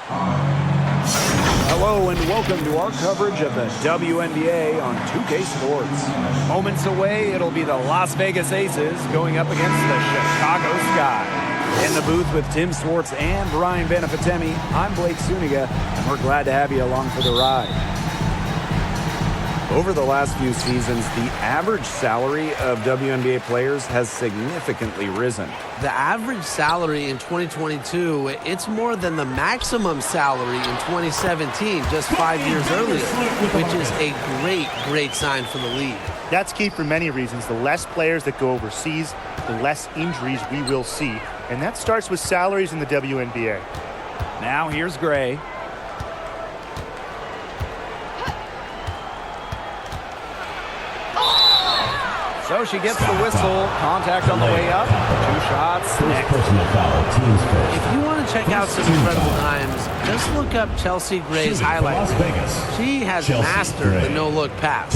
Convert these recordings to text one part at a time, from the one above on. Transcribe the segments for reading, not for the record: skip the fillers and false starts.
Hello and welcome to our coverage of the WNBA on 2K Sports. Moments away, it'll be the Las Vegas Aces going up against the Chicago Sky. In the booth with Tim Swartz and Brian Benefitemi, I'm Blake Suniga, and we're glad to have you along for the ride. Over the last few seasons, the average salary of WNBA players has significantly risen. The average salary in 2022, it's more than the maximum salary in 2017, just 5 years earlier, which is a great sign for the league. That's key for many reasons. The less players that go overseas, the less injuries we will see. And that starts with salaries in the WNBA. Now here's Gray. So she gets the whistle. Contact on the way up. 2 shots next. If you want to check out some incredible times, just look up Chelsea Gray's highlight. She has mastered the no-look pass.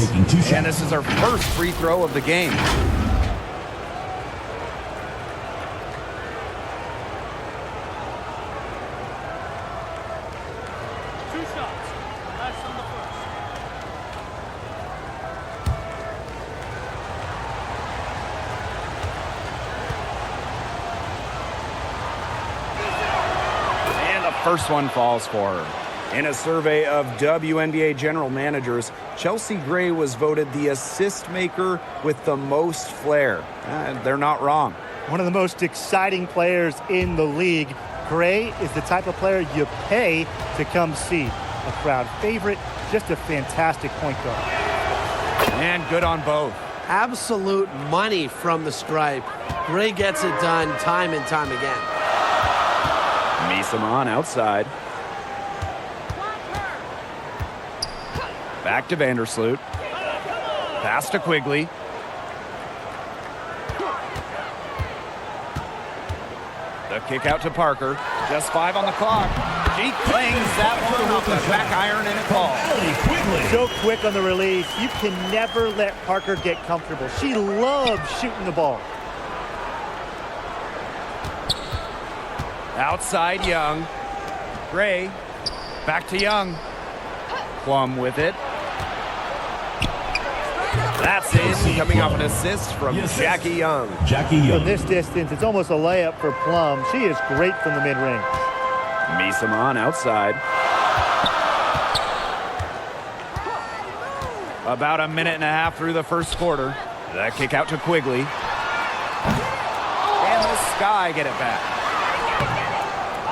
And this is her first free throw of the game. First one falls for her. In a survey of WNBA general managers, Chelsea Gray was voted the assist maker with the most flair. They're not wrong. One of the most exciting players in the league. Gray is the type of player you pay to come see. A crowd favorite, just a fantastic point guard. And good on both. Absolute money from the stripe. Gray gets it done time and time again. Misaman outside. Back to Vandersloot. Pass to Quigley. The kick out to Parker. Just 5 on the clock. She clings that one off the back iron and it falls. So quick on the release. You can never let Parker get comfortable. She loves shooting the ball. Outside Young. Gray. Back to Young. Plum with it. That's in. Coming off an assist from Jackie Young. From this distance, it's almost a layup for Plum. She is great from the mid-range. Misaman outside. About a minute and a half through the first quarter. That kick out to Quigley. And the Sky get it back.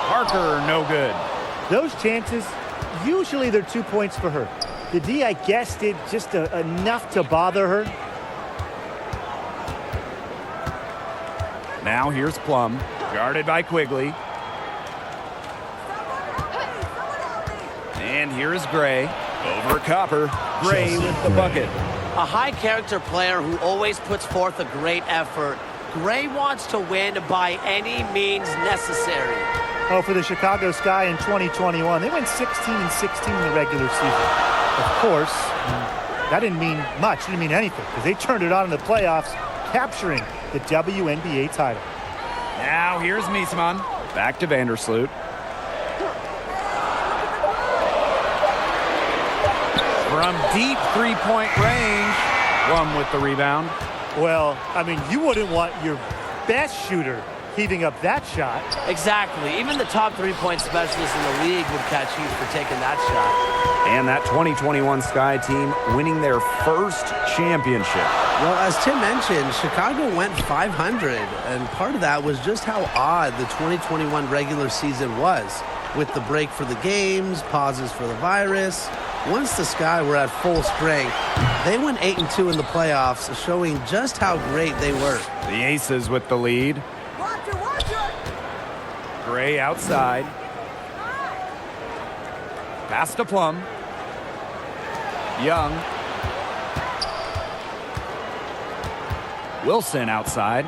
Parker, no good. Those chances, usually they're 2 points for her. The D, I guess, did just enough to bother her. Now here's Plum, guarded by Quigley. And here's Gray, over Copper. Gray with the bucket. A high-character player who always puts forth a great effort. Gray wants to win by any means necessary. Oh, for the Chicago Sky in 2021, they went 16-16 in the regular season. Of course, that didn't mean much, didn't mean anything, because they turned it on in the playoffs, capturing the WNBA title. Now here's Misaman, back to Vandersloot. From deep three-point range, Plum with the rebound. Well, I mean, you wouldn't want your best shooter heaving up that shot. Exactly. Even the top three-point specialist in the league would catch heat for taking that shot. And that 2021 Sky team winning their first championship. Well, as Tim mentioned, Chicago went 500, and part of that was just how odd the 2021 regular season was. With the break for the games, pauses for the virus. Once the Sky were at full strength, they went 8-2 in the playoffs, showing just how great they were. The Aces with the lead. Gray outside. Pass to Plum. Young. Wilson outside.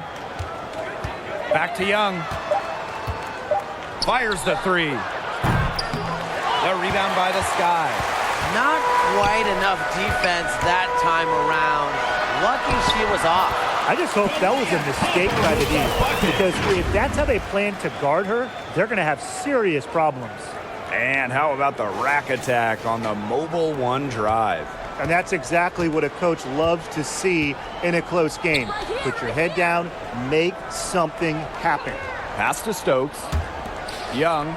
Back to Young. Fires the three. The rebound by the Sky. Not quite enough defense that time around. Lucky she was off. I just hope that was a mistake by the D, because if that's how they plan to guard her, they're going to have serious problems. And how about the rack attack on the mobile one drive? And that's exactly what a coach loves to see in a close game. Put your head down, make something happen. Pass to Stokes. Young.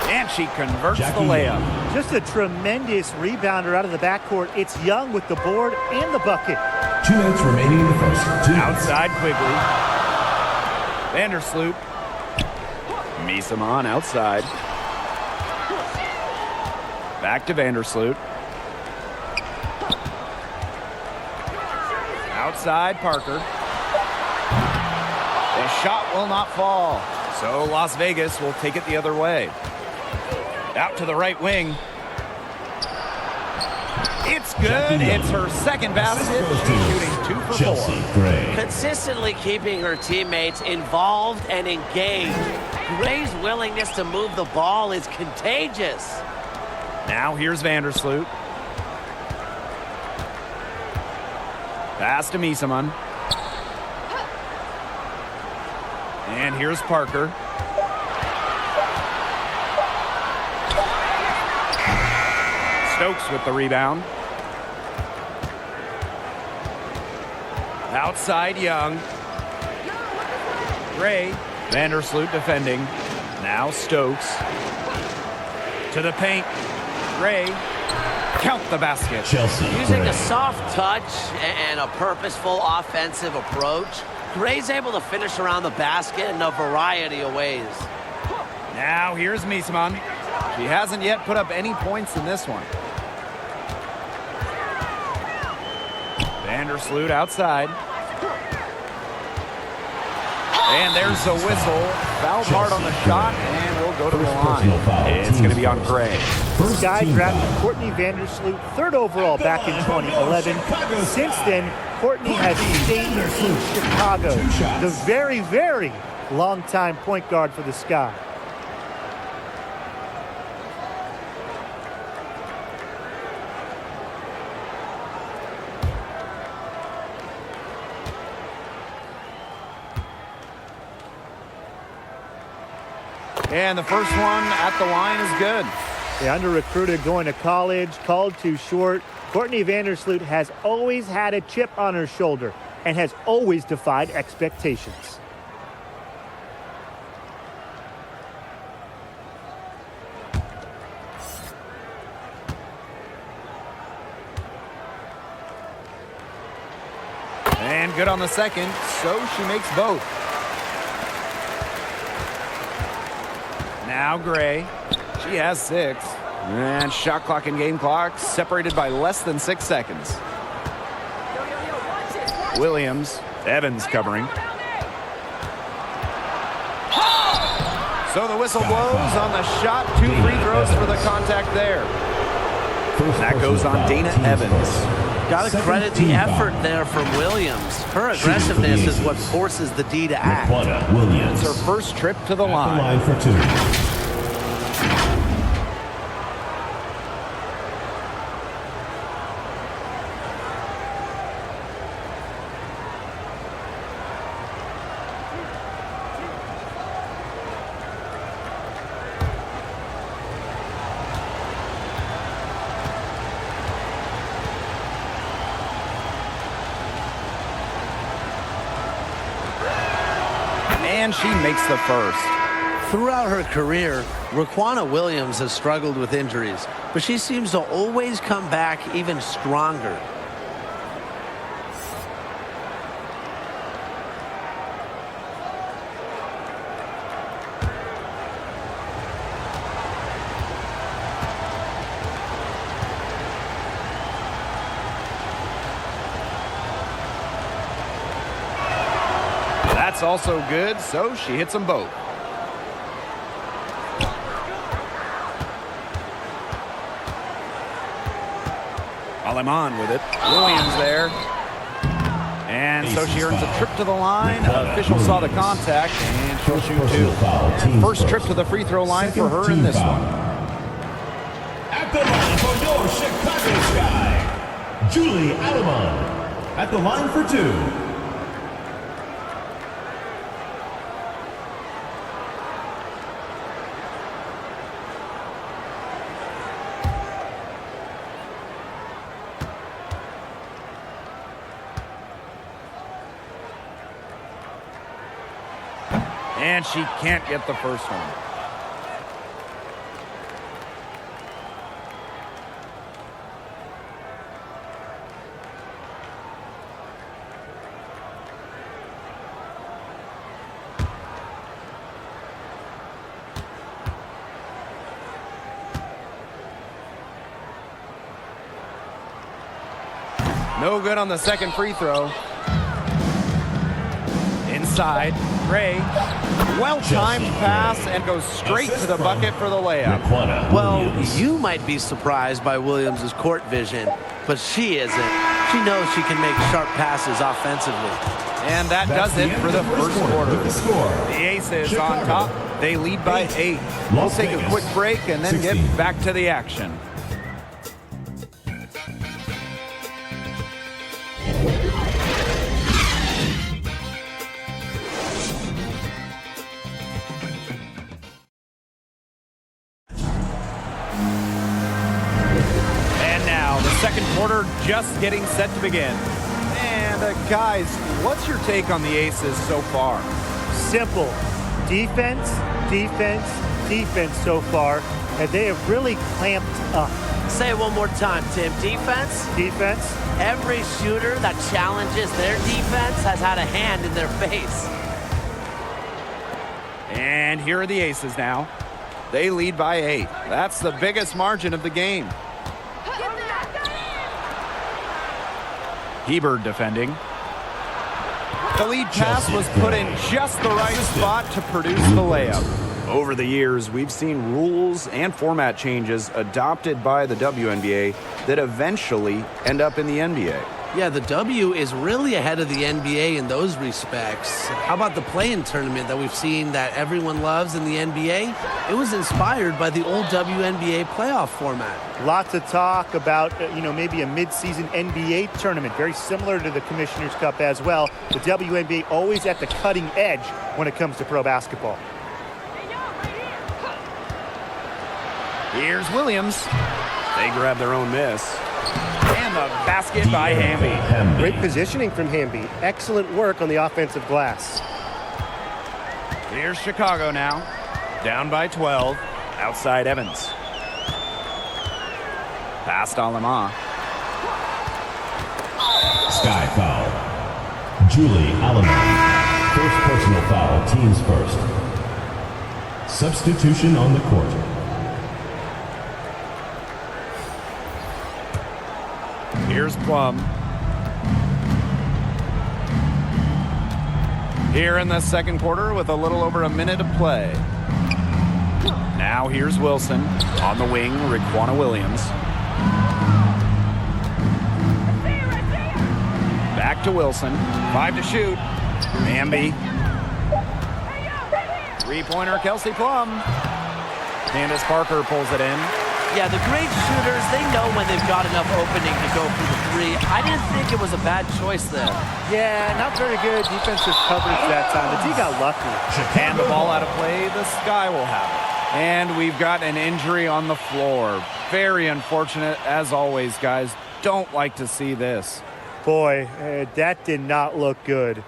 And she converts the layup. Just a tremendous rebounder out of the backcourt. It's Young with the board and the bucket. 2 minutes remaining in the first. Outside Quigley. Vandersloot. Misamon outside. Back to Vandersloot. Outside Parker. The shot will not fall. So Las Vegas will take it the other way. Out to the right wing. It's good. It's her second basket. She's shooting 2 for 4. Consistently keeping her teammates involved and engaged. Gray's willingness to move the ball is contagious. Now here's Vandersloot. Pass to Misamon. And here's Parker. Stokes with the rebound. Outside Young. Gray. Vandersloot defending. Now Stokes. To the paint. Gray. Count the basket. Using a soft touch and a purposeful offensive approach, Gray's able to finish around the basket in a variety of ways. Now here's Misamon. She hasn't yet put up any points in this one. Vandersloot outside. And there's a whistle. Fouled hard on the shot, and we'll go to the line. It's going to be on Gray. Sky drafted Courtney Vandersloot 3rd overall back in 2011. Since then, Courtney has stayed in Chicago, the very, very long-time point guard for the Sky. And the first one at the line is good. The under-recruited going to college, called too short. Courtney Vandersloot has always had a chip on her shoulder and has always defied expectations. And good on the second, so she makes both. Now Gray. She has 6. And shot clock and game clock separated by less than 6 seconds. Williams. Evans covering. So the whistle blows on the shot. 2 free throws for the contact there. That goes on Dana Evans. Got to credit the effort there from Williams. Her aggressiveness is what forces the D to act. It's her first trip to the line. For 2. And she makes the first. Throughout her career, Raquana Williams has struggled with injuries, but she seems to always come back even stronger. That's also good, so she hits them both. Aleman with it. Williams there. And so she earns a trip to the line. Official saw the contact, and she'll shoot 2. First trip to the free throw line for her in this one. At the line for your Chicago Sky, Julie Aleman. At the line for 2. And she can't get the first one. No good on the second free throw. Inside, Gray. Well-timed pass and goes straight to the bucket for the layup. Well, you might be surprised by Williams' court vision, but she isn't. She knows she can make sharp passes offensively. And that does it for the first quarter. The Aces on top. They lead by 8. We'll take a quick break and then get back to the action. Second quarter just getting set to begin. And guys, what's your take on the Aces so far? Simple. Defense, defense, defense so far. And they have really clamped up. Say it one more time, Tim. Defense? Defense. Every shooter that challenges their defense has had a hand in their face. And here are the Aces now. They lead by 8. That's the biggest margin of the game. Hebert defending. The lead pass was put in just the right spot to produce the layup. Over the years, we've seen rules and format changes adopted by the WNBA that eventually end up in the NBA. Yeah, the W is really ahead of the NBA in those respects. How about the play-in tournament that we've seen that everyone loves in the NBA? It was inspired by the old WNBA playoff format. Lots of talk about, maybe a mid-season NBA tournament, very similar to the Commissioner's Cup as well. The WNBA always at the cutting edge when it comes to pro basketball. Here's Williams. They grab their own miss. And the basket by Hamby. Great positioning from Hamby. Excellent work on the offensive glass. Here's Chicago now. Down by 12. Outside Evans. Past Alama. Sky foul. Julie Alama. First personal foul, teams first. Substitution on the court. Here's Plum. Here in the second quarter with a little over a minute to play. Now here's Wilson. On the wing, Raquana Williams. Back to Wilson. 5 to shoot. Hamby. Three-pointer, Kelsey Plum. Candace Parker pulls it in. Yeah, the great shooters, they know when they've got enough opening to go for the three. I didn't think it was a bad choice there. Yeah, not very good defensive coverage that time. The D got lucky. And the ball out of play, the Sky will have it. And we've got an injury on the floor. Very unfortunate, as always, guys. Don't like to see this. Boy, that did not look good.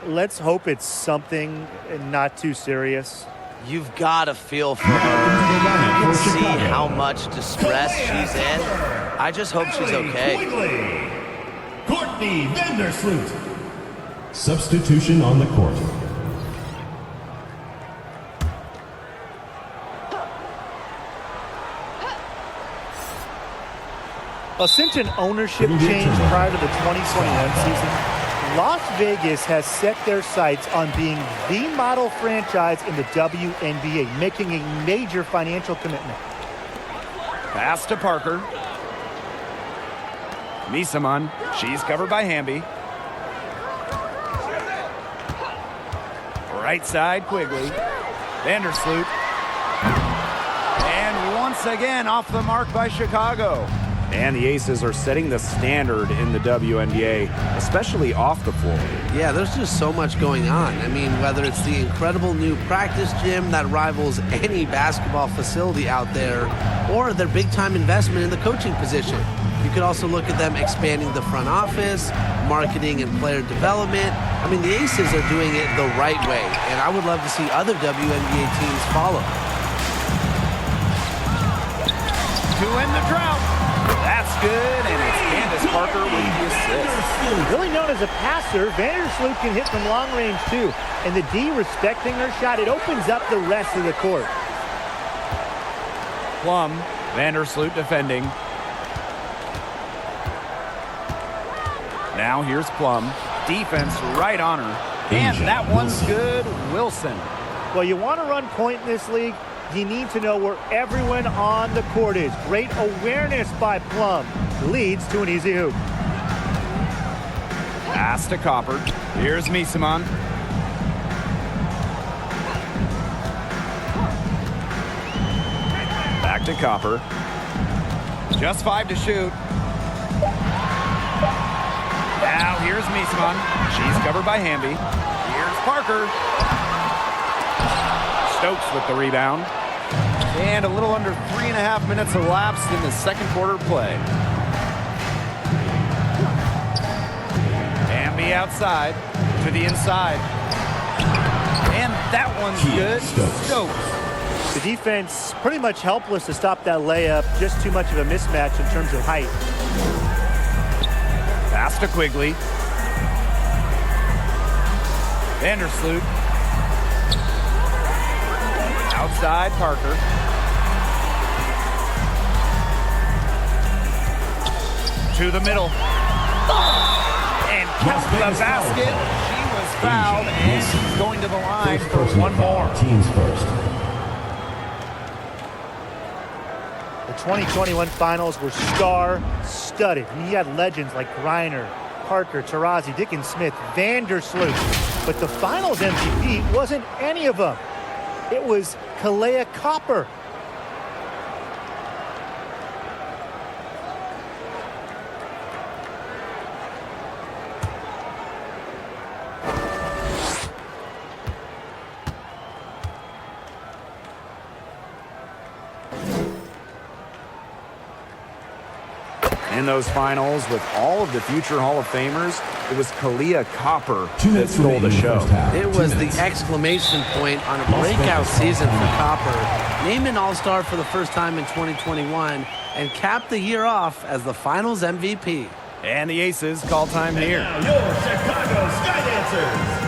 Let's hope it's something not too serious. You've got to feel for her. You can see how much distress she's in. I just hope she's okay. Courtney Vandersloot. Substitution on the court. Since an ownership change prior to the 2021 season, Las Vegas has set their sights on being the model franchise in the WNBA, making a major financial commitment. Pass to Parker. Misaman. She's covered by Hamby. Right side, Quigley. Vandersloot. And once again, off the mark by Chicago. And the Aces are setting the standard in the WNBA, especially off the floor. Yeah, there's just so much going on. I mean, whether it's the incredible new practice gym that rivals any basketball facility out there, or their big-time investment in the coaching position. You could also look at them expanding the front office, marketing and player development. I mean, the Aces are doing it the right way, and I would love to see other WNBA teams follow. To end the drought. That's good, and it's Candace Parker with the assist. Really known as a passer, Vandersloot can hit from long range too. And the D respecting her shot, it opens up the rest of the court. Plum, Vandersloot defending. Now here's Plum. Defense right on her. And that one's good. Wilson. Well, you want to run point in this league, you need to know where everyone on the court is. Great awareness by Plum. Leads to an easy hoop. Pass to Copper. Here's Misaman. Back to Copper. Just 5 to shoot. Now here's Misaman. She's covered by Hamby. Here's Parker. Stokes with the rebound. And a little under 3.5 minutes elapsed in the second quarter play. Hamby outside to the inside. And that one's good. Stokes. The defense pretty much helpless to stop that layup. Just too much of a mismatch in terms of height. Pass to Quigley. Vandersloot. Outside Parker. To the middle. And count the basket. She was fouled, and she's going to the line for one more. Teams first. The 2021 finals were star-studded. I mean, you had legends like Griner, Parker, Taurasi, Dickens-Smith, Vandersloot. But the finals MVP wasn't any of them. It was Kalea Copper. In those finals, with all of the future Hall of Famers, it was Kalea Copper that stole the show. It was the exclamation point on a breakout season for Copper. Named an All-Star for the first time in 2021 and capped the year off as the finals MVP. And the Aces call time here. Now your Chicago Sky Dancers.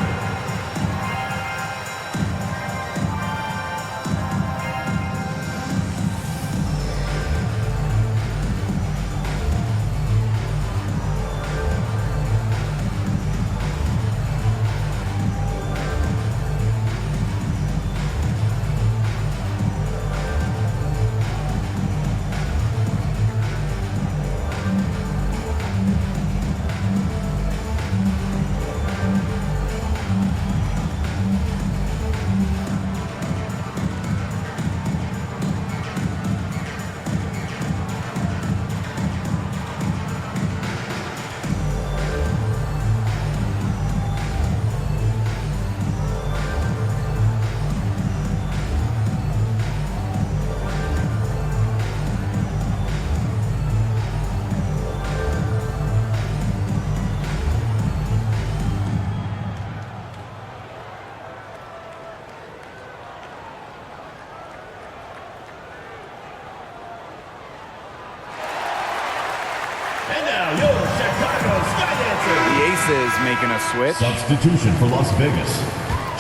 And now your Chicago Sky Dancers. The Aces making a switch. Substitution for Las Vegas,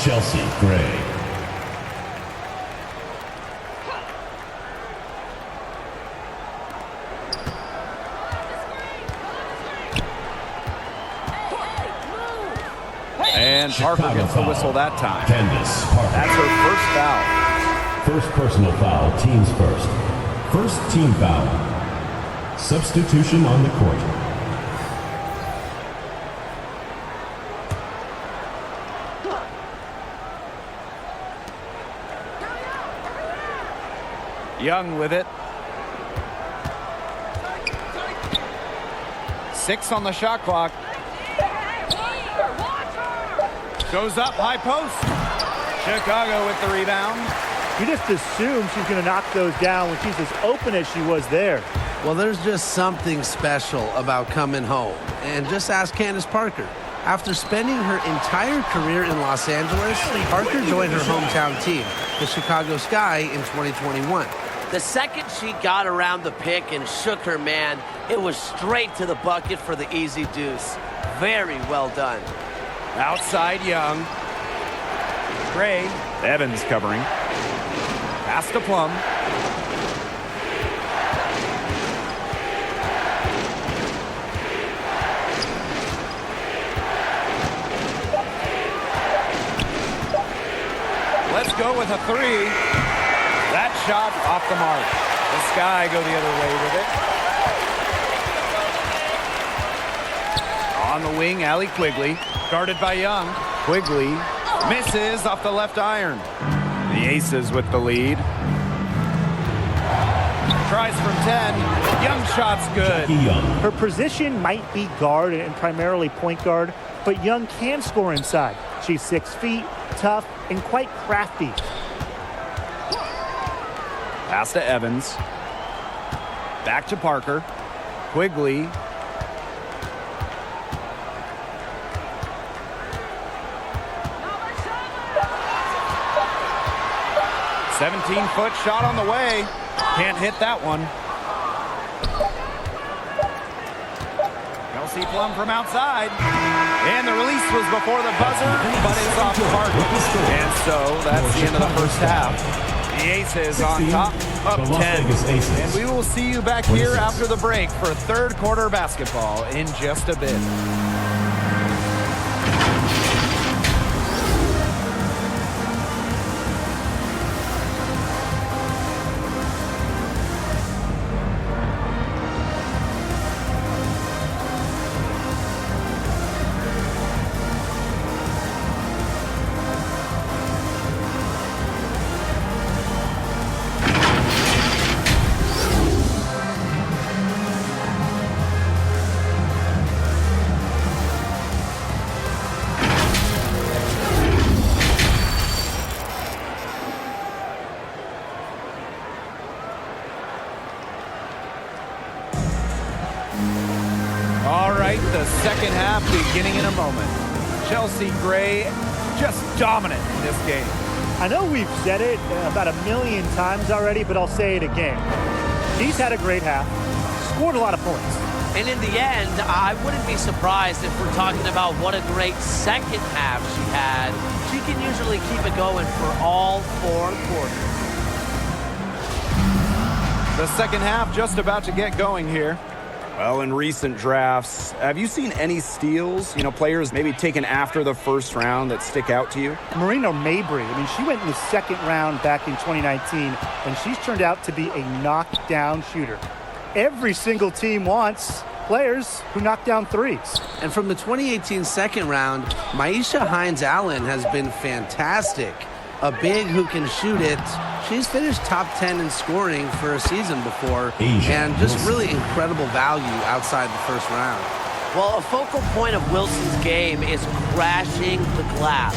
Chelsea Gray. And Parker Chicago gets the foul. whistle that time. Candace Parker. That's her first foul. First personal foul, teams first. First team foul. Substitution on the court. Young with it. 6 on the shot clock. Goes up, high post. Chicago with the rebound. You just assume she's going to knock those down when she's as open as she was there. Well, there's just something special about coming home. And just ask Candace Parker. After spending her entire career in Los Angeles, Parker joined her hometown team, the Chicago Sky, in 2021. The second she got around the pick and shook her man, it was straight to the bucket for the easy deuce. Very well done. Outside Young. Gray. Evans covering. Pass to Plum. Let's go with a three. That shot off the mark. The Sky go the other way with it. On the wing, Allie Quigley. Guarded by Young. Quigley misses off the left iron. The Aces with the lead. Tries from 10. Young shot's good. Her position might be guard and primarily point guard, but Young can score inside. She's 6 feet, tough, and quite crafty. Pass to Evans. Back to Parker. Quigley. "17-foot shot on the way. Can't hit that one. Kelsey Plum from outside. And the release was before the buzzer, but it's off the mark. And so that's the end of the first half. The Aces on top, up 10. And we will see you back here after the break for third quarter basketball in just a bit. All right, the second half beginning in a moment. Chelsea Gray just dominant in this game. I know we've said it about a million times already, but I'll say it again. She's had a great half, scored a lot of points. And in the end, I wouldn't be surprised if we're talking about what a great second half she had. She can usually keep it going for all 4 quarters. The second half just about to get going here. Well, in recent drafts, have you seen any steals? You know, players maybe taken after the first round that stick out to you? Marina Mabry, I mean, she went in the second round back in 2019, and she's turned out to be a knockdown shooter. Every single team wants players who knock down threes. And from the 2018 second round, Maisha Hines-Allen has been fantastic. A big who can shoot it. She's finished top 10 in scoring for a season before, and just really incredible value outside the first round. Well, a focal point of Wilson's game is crashing the glass,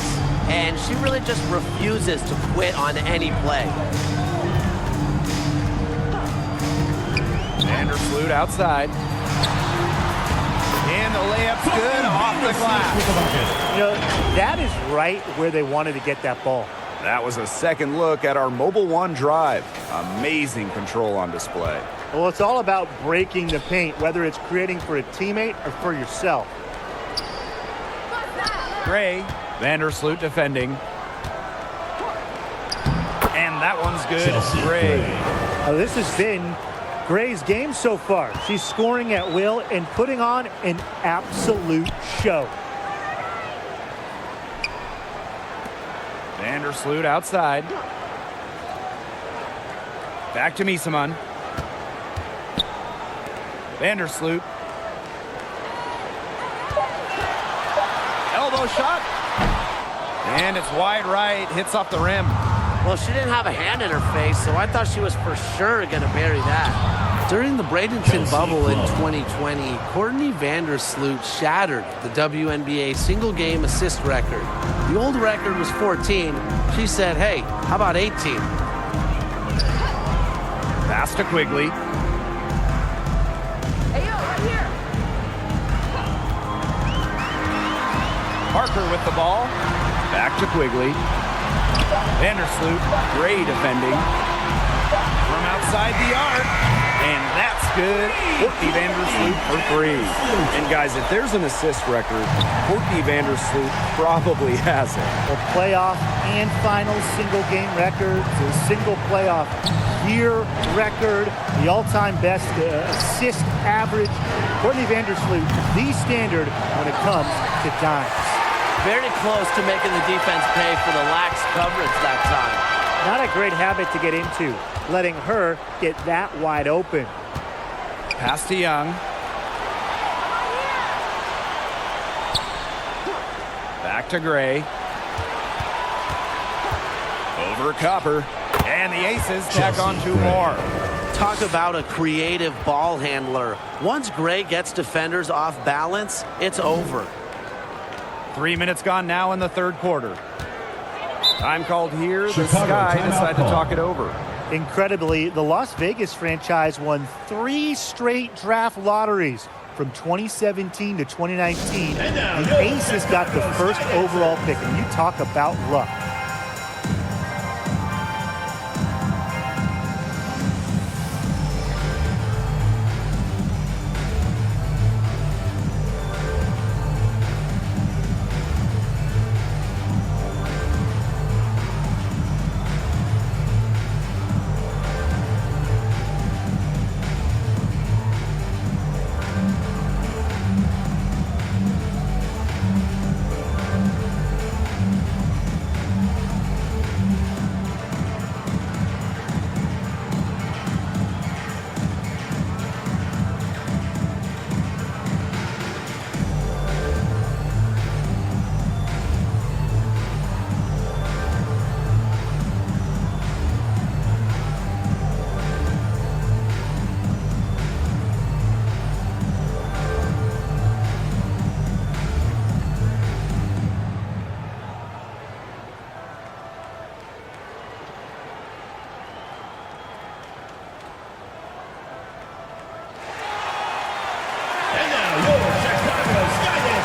and she really just refuses to quit on any play. Vandersloot outside. And the layup's good off the glass. You know, that is right where they wanted to get that ball. That was a second look at our Mobile One drive. Amazing control on display. Well, it's all about breaking the paint, whether it's creating for a teammate or for yourself. Gray, Vandersloot defending. And that one's good. Gray. Now, this has been Gray's game so far. She's scoring at will and putting on an absolute show. Vandersloot outside. Back to Misaman. Vandersloot. Elbow shot. And it's wide right. Hits off the rim. Well, she didn't have a hand in her face, so I thought she was for sure going to bury that. During the Bradenton bubble in 2020, Courtney Vandersloot shattered the WNBA single-game assist record. The old record was 14. She said, hey, how about 18? Pass to Quigley. Parker with the ball. Back to Quigley. Vandersloot, great defending. From outside the arc. And that's good. Courtney Vandersloot for 3. And guys, if there's an assist record, Courtney Vandersloot probably has it. A playoff and final single game record, a single playoff year record, the all-time best assist average. Courtney Vandersloot, the standard when it comes to dimes. Very close to making the defense pay for the lax coverage that time. Not a great habit to get into, letting her get that wide open. Pass to Young. Back to Gray. Over Copper. And the Aces tack on 2 more. Talk about a creative ball handler. Once Gray gets defenders off balance, it's over. 3 minutes gone now in the 3rd quarter. Time called here. The Chicago Sky timeout decide to call. talk it over. Incredibly, the Las Vegas franchise won 3 straight draft lotteries from 2017 to 2019. The Aces got the first overall pick, and you talk about luck.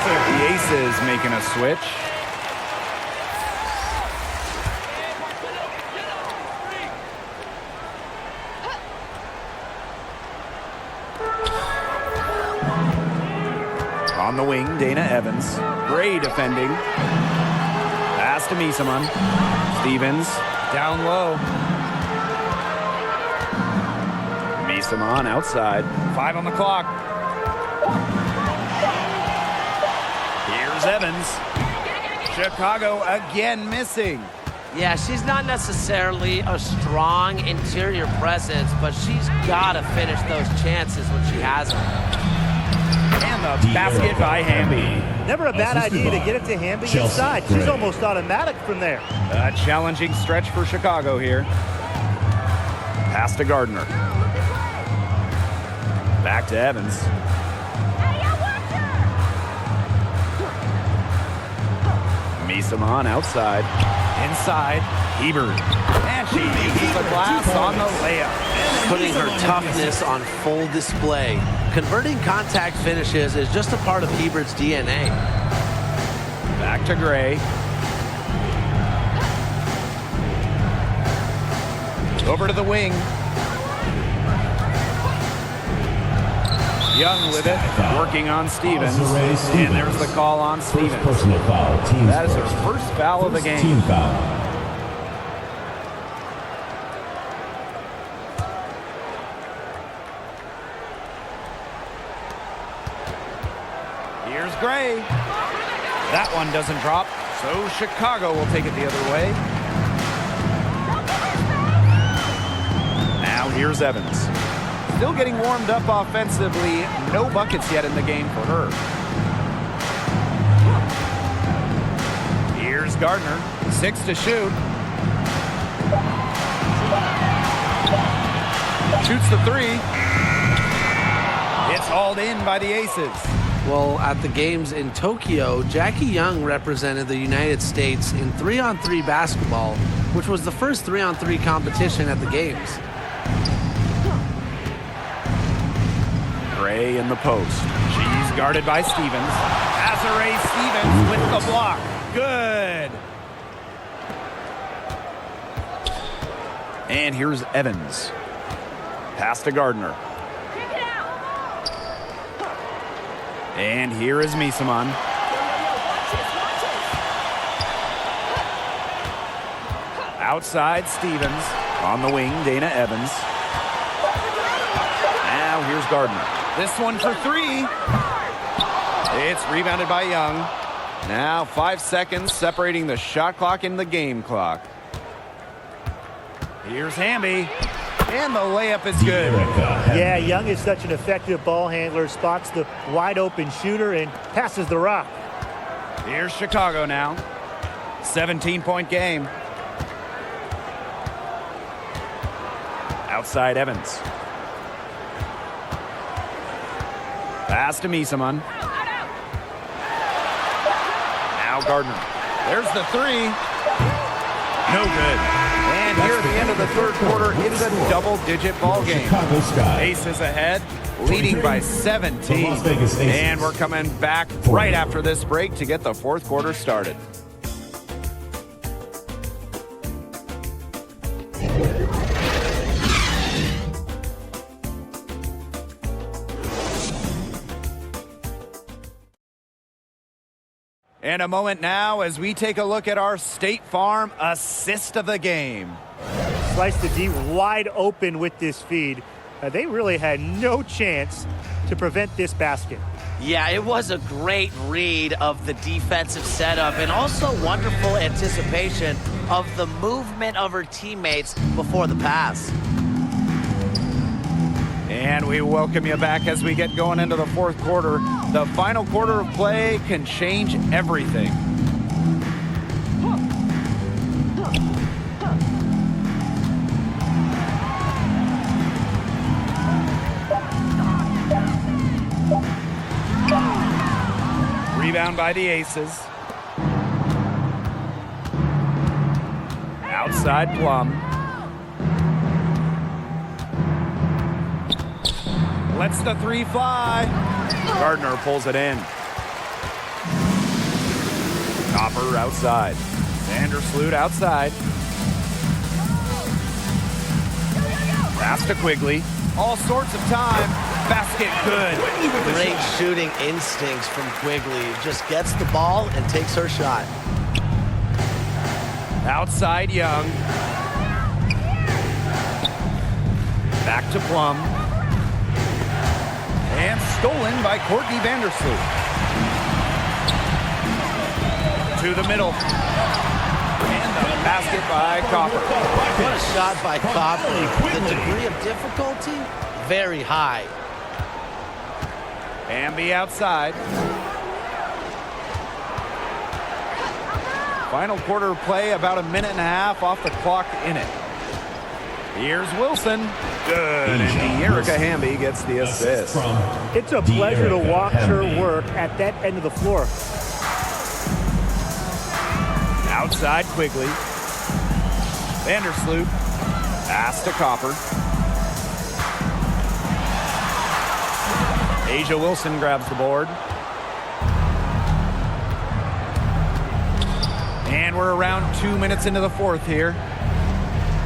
The Aces making a switch. On the wing, Dana Evans. Gray defending. Pass to Misaman. Stevens down low. Misaman outside. 5 on the clock. Here's Evans. Chicago again missing. Yeah, she's not necessarily a strong interior presence, but she's got to finish those chances when she has them. And the basket by Hamby. Never a bad idea to get it to Hamby inside. She's almost automatic from there. A challenging stretch for Chicago here. Pass to Gardner. Back to Evans. Misaman outside. Inside. Hebert. And she uses the glass on the layup. Putting her toughness on full display. Converting contact finishes is just a part of Hebert's DNA. Back to Gray. Over to the wing. Young with it, working on Stevens. And there's the call on Stevens. Personal foul, teams That is her first foul of the game. Team foul. Here's Gray. That one doesn't drop, so Chicago will take it the other way. Now here's Evans. Still getting warmed up offensively. No buckets yet in the game for her. Here's Gardner. 6 to shoot. Shoots the 3. It's hauled in by the Aces. Well, at the games in Tokyo, Jackie Young represented the United States in 3-on-3 basketball, which was the first 3-on-3 competition at the games. Gray in the post. She's guarded by Stevens. Pass Desiree Stevens with the block. Good. And here's Evans. Pass to Gardner. And here is Misaman. Outside Stevens. On the wing, Dana Evans. Now here's Gardner. This one for three. It's rebounded by Young. Now 5 seconds separating the shot clock and the game clock. Here's Hamby. And the layup is good. Yeah, Young is such an effective ball handler. Spots the wide open shooter and passes the rock. Here's Chicago now. 17-point game. Outside Evans. Pass to Misaman. Now Gardner. There's the three. No good. And here at the end of the third quarter, it's a double-digit ball game. Chicago Sky. Aces ahead, leading by 17. Las Vegas Aces. And we're coming back right after this break to get the fourth quarter started. And a moment now as we take a look at our State Farm assist of the game. Sliced the D wide open with this feed. They really had no chance to prevent this basket. Yeah, it was a great read of the defensive setup and also wonderful anticipation of the movement of her teammates before the pass. And we welcome you back as we get going into the fourth quarter. The final quarter of play can change everything. Rebound by the Aces. Outside Plum. Lets the three fly. Gardner pulls it in. Copper outside. Vandersloot outside. Pass to Quigley. All sorts of time. Basket good. Great shooting instincts from Quigley. Just gets the ball and takes her shot. Outside Young. Back to Plum. And stolen by Courtney Vandersloot. To the middle. And the basket by Copper. What a shot by Copper. The degree of difficulty, very high. Amby outside. Final quarter play, about a minute and a half off the clock in it. Here's Wilson. Good. And Erica Hamby gets the assist. It's a pleasure to watch her work at that end of the floor. Outside Quigley. Vandersloot. Pass to Copper. Asia Wilson grabs the board. And we're around 2 minutes into the fourth here.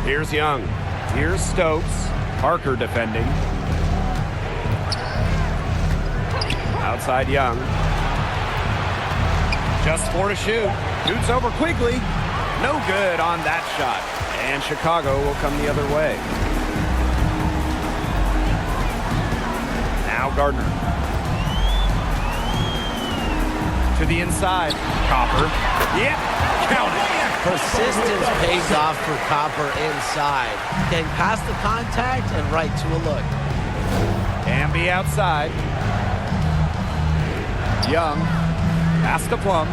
Here's Young. Here's Stokes. Parker defending. Outside Young. Just 4 to shoot. Shoots over Quigley. No good on that shot. And Chicago will come the other way. Now Gardner. To the inside. Copper. Yep. Count it. Persistence pays off for Copper inside. Getting past the contact and right to a look. Amby outside. Young. Pass to Plum.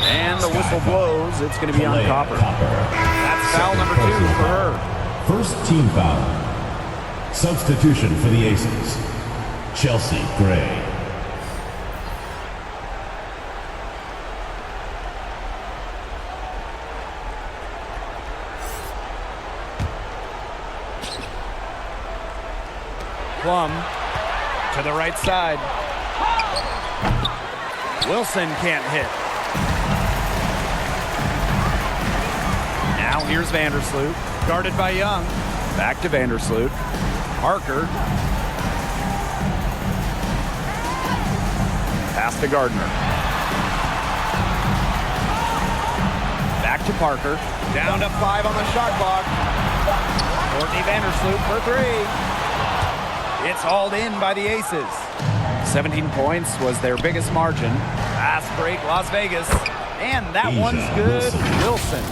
And the whistle blows. It's going to be on Copper. That's foul number 2 for her. First team foul. Substitution for the Aces. Chelsea Gray. Plum to the right side. Wilson can't hit. Now here's Vandersloot, guarded by Young. Back to Vandersloot. Parker. Pass to Gardner. Back to Parker. Down to 5 on the shot clock. Courtney Vandersloot for 3. It's hauled in by the Aces. 17 points was their biggest margin. Fast break, Las Vegas. And that one's good. Wilson.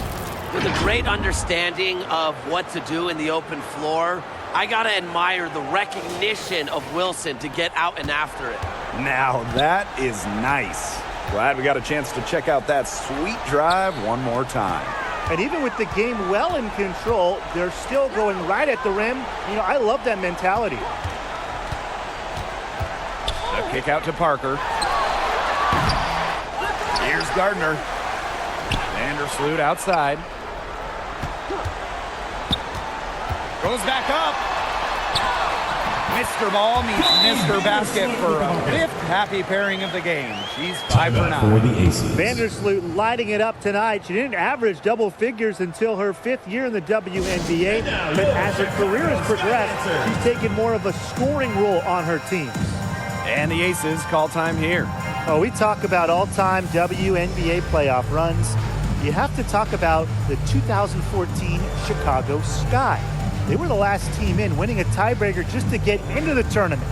With a great understanding of what to do in the open floor, I got to admire the recognition of Wilson to get out and after it. Now that is nice. Glad we got a chance to check out that sweet drive one more time. And even with the game well in control, they're still going right at the rim. You know, I love that mentality. A kick out to Parker. Here's Gardner. Vandersloot outside. Goes back up. Mr. Ball meets Mr. Basket for a 5th happy pairing of the game. She's 5 for 9. For the Aces. Vandersloot lighting it up tonight. She didn't average double figures until her 5th year in the WNBA, but as her career has progressed, she's taken more of a scoring role on her teams. And the Aces call time here. Oh, we talk about all-time WNBA playoff runs. You have to talk about the 2014 Chicago Sky. They were the last team in, winning a tiebreaker just to get into the tournament.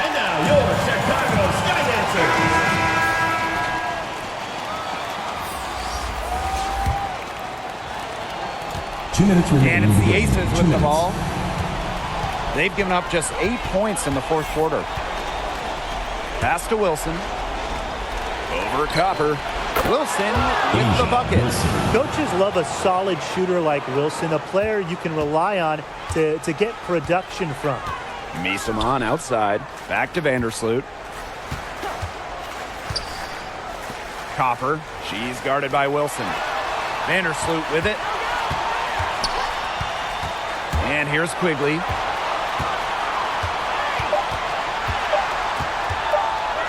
And now your Chicago Sky Dancers. Two minutes remaining. And it's the in Aces game. with 2 the minutes. ball. They've given up just 8 points in the 4th quarter. Pass to Wilson. Over Copper. Wilson with the bucket. Coaches love a solid shooter like Wilson, a player you can rely on to get production from. Misaman outside. Back to Vandersloot. Copper. She's guarded by Wilson. Vandersloot with it. And here's Quigley.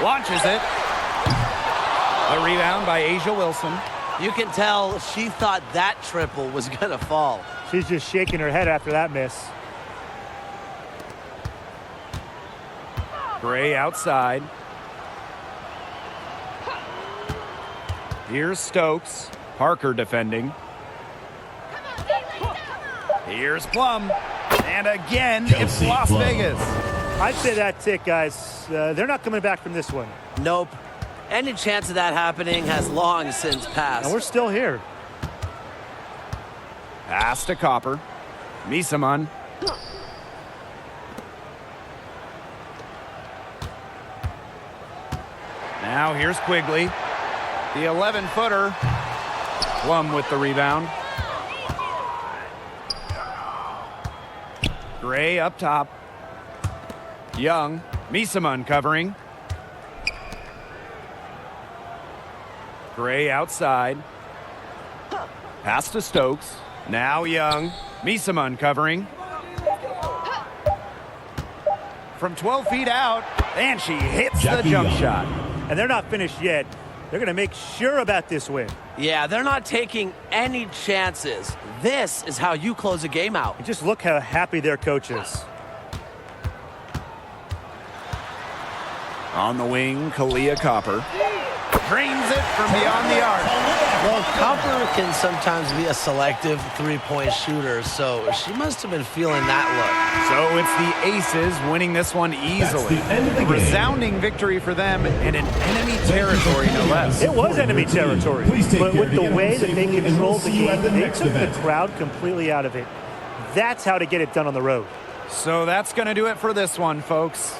Launches it. A rebound by Asia Wilson. You can tell she thought that triple was going to fall. She's just shaking her head after that miss. Gray outside. Here's Stokes. Parker defending. Here's Plum. And again, it's Kelsey Las Plum. Vegas. I'd say that's it, guys. They're not coming back from this one. Nope. Any chance of that happening has long since passed. And we're still here. Pass to Copper. Misaman. Now here's Quigley. The 11-footer. Plum with the rebound. Gray up top. Young. Misaman covering. Gray outside. Pass to Stokes. Now Young. Misaman covering. From 12 feet out. And she hits the Jackie jump Young. shot. And they're not finished yet. They're going to make sure about this win. Yeah, they're not taking any chances. This is how you close a game out. And just look how happy their coach is. On the wing, Kalia Copper. drains it from beyond the arc. Well, Copper can sometimes be a selective three-point shooter, so she must have been feeling that So it's the Aces winning this one easily. the end of the game. Resounding victory for them and an enemy territory, no less. It was enemy territory, Please take but care with to the get way home that they safely, and controlled we'll the see you at game, the they next took event. the crowd completely out of it. That's how to get it done on the road. So that's going to do it for this one, folks.